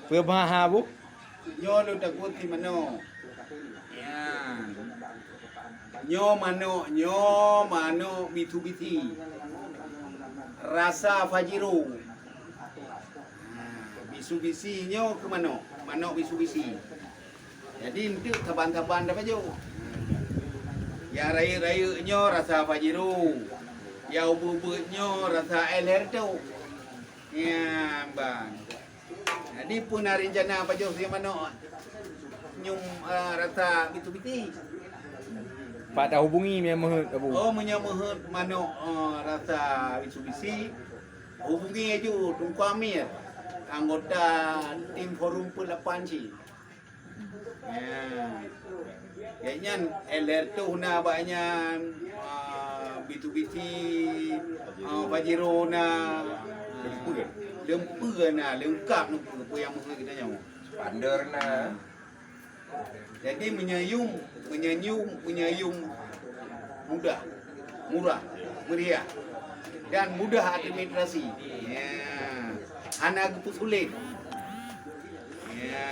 Perbaha bu. Nyo lu takut di mano. Ya. Nyo mano bitu-biti. Rasa Fajiro. Bisu-bisi nyo ke mano? Mano bisu-bisi. Jadi itu taban-taban dapat jo. Ya raya-raya nyo rasa Fajiro. Ya ubu-ubu nyo rasa Elherto. Ya bang. Jadi pun hari rencana apa jo si mano? Nyum rasa bitu-biti. Pak dah hubungi memang bu. Oh menyamah mano rasa Mitsubishi hubungi aja Tunku Amir anggota tim forum P8C. Ya. Kayaknya LR tu na banyak bitu-biti Pajero na lemper na lengkap nu apa yang mesti kita nyawa. Pandar na. Jadi menyayung mudah, murah, meriah dan mudah administrasi. Ya. Anak sulit. Ya.